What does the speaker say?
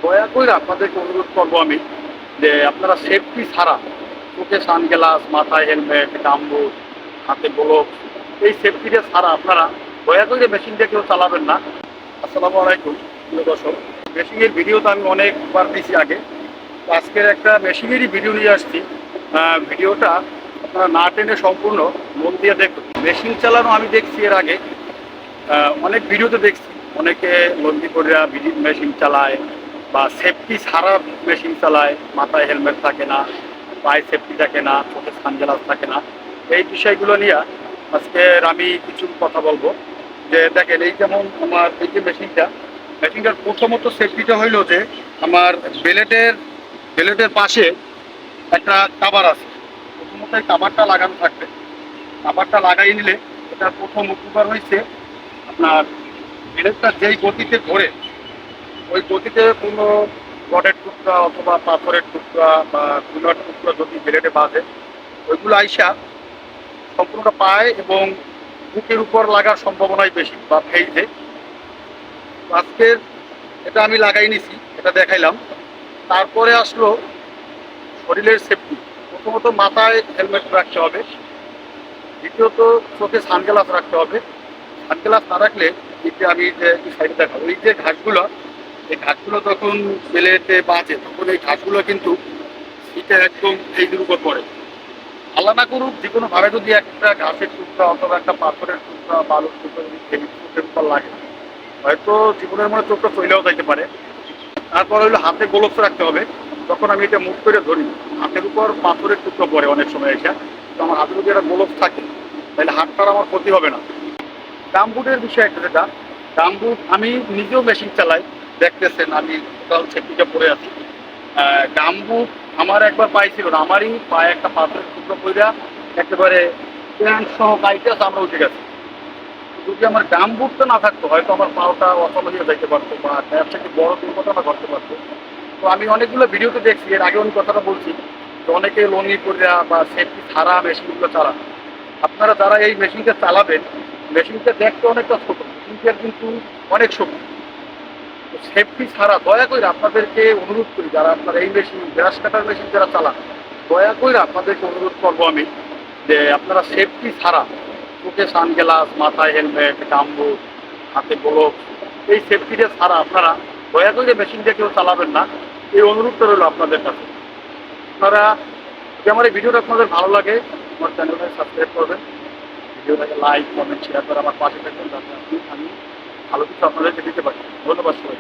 দয়া করে আপনাদেরকে অনুরোধ করবো আমি যে আপনারা সেফটি ছাড়া চোখে সানগ্লাস, মাথায় হেলমেট, গামবুট, হাতে গ্লোভস, এই সেফটিটা ছাড়া আপনারা দয়া করে মেশিনটা কেউ চালাবেন না। আসসালামু আলাইকুম প্রিয় দর্শক। মেশিনের ভিডিও তো আমি অনেকবার দিয়েছি আগে, তো আজকের একটা মেশিনেরই ভিডিও নিয়ে আসছি। ভিডিওটা আপনারা না টেনে সম্পূর্ণ মন দিয়ে দেখুন। মেশিন চালানো আমি দেখছি এর আগে, অনেক ভিডিওতে দেখছি অনেকে লন্ডি করে মেশিন চালায় বা সেফটি ছাড়া মেশিন চালায়, মাথায় হেলমেট থাকে না, পায়ে সেফটি থাকে না, চোখে সানগ্লাস থাকে না। এই বিষয়গুলো নিয়ে আজকের আমি কিছু কথা বলবো। যে দেখেন, এই যেমন আমার এই যে মেশিনটার প্রথমত সেফটিটা হইলো যে আমার বেলেটের পাশে একটা কাভার আছে। প্রথমত এই কাভারটা লাগানো থাকবে। কাভারটা লাগাই নিলে এটার প্রথম উপকার হয়েছে আপনার বেলেটটা যেই গতিতে ঘোরে, ওই গতিতে কোনো রডের টুকরা অথবা পাথরের টুকরা বা গুনার টুকরা যদি বেলেটে বাঁধে, ওইগুলো আইসা সম্পূর্ণটা পায় এবং বুকের উপর লাগার সম্ভাবনাই বেশি বা ফেইজে। আজকের এটা আমি লাগাই নিছি, এটা দেখাইলাম। তারপরে আসলো শরীরের সেফটি। প্রথমত মাথায় হেলমেট রাখতে হবে, দ্বিতীয়ত চোখে সানগ্লাস রাখতে হবে। সানগ্লাস না রাখলে এই যে আমি যে সাইডে দেখাবো, এই যে ঘাসগুলো, এই ঘাসগুলো যখন বেলেতে বাঁচে তখন এই ঘাসগুলো কিন্তু সিটে একদম ফেইজের উপর পড়ে। আল্লাহ না করুক যে কোনোভাবে যদি একটা ঘাসের টুকরা অথবা একটা পাথরের টুকরা, বালুর টুকরা যদি চোখের উপর লাগে, হয়তো জীবনের মনে চোখটা চলেও যাইতে পারে। তারপর হইলো হাতে গ্লোভস রাখতে হবে। যখন আমি এটা মুখ করে ধরি, হাতের উপর পাথরের টুকরো পড়ে অনেক সময় এসে, তো আমার হাতে যদি একটা গ্লোভস থাকে তাহলে হাতটার আমার ক্ষতি হবে না। গামবুটের বিষয় একটা যেটা, গামবুট আমি নিজেও মেশিন চালাই, দেখতেছেন আমি টোটাল সেফটিটা পরে আছি। গামবুট আমার একবার পাইছিল না, আমারই পায়ে একটা পাথরের টুকরো পড়া একেবারে প্যান্ট সহ কাইটা আমরা উঠে গেছে। যদি আমার গামবুটটা না থাকতো হয়তো আমার পাওটা অচল হয়ে যাইতে পারতো বা এর থেকে বড় দুর্ঘটনা ঘটতে পারতো। তো আমি অনেকগুলো ভিডিওতে দেখছি, এর আগে আমি কথাটা বলছি যে অনেকে লঙ্গি পরিয়া বা সেফটি ছাড়া মেশিনগুলো চালান। আপনারা যারা এই মেশিনটা চালাবেন, মেশিনটা দেখতে অনেকটা ছোট, মেশিনটার কিন্তু অনেক শক্তি। তো সেফটি ছাড়া দয়া করে আপনাদেরকে অনুরোধ করি, যারা আপনারা এই মেশিন, গ্রাস কাটার মেশিন যারা চালান, দয়া করে আপনাদেরকে অনুরোধ করবো আমি যে আপনারা সেফটি ছাড়া চোখে সানগ্লাস, মাথায় হেলমেট, গামবুট, হাতে গ্লোভস, এই সেফটিটা ছাড়া আপনারা দয়া করে মেশিনটা কেউ চালাবেন না। এই অনুরোধটা রইল আপনাদের কাছে। আপনারা যদি আমার এই ভিডিওটা আপনাদের ভালো লাগে, আমার চ্যানেলটাকে সাবস্ক্রাইব করবেন, ভিডিওটাকে লাইক, কমেন্ট, শেয়ার করে আমার পাশে থাকবেন, যাতে আমি ভালো কিছু আপনাদেরকে দিতে পারি। ধন্যবাদ সবাই।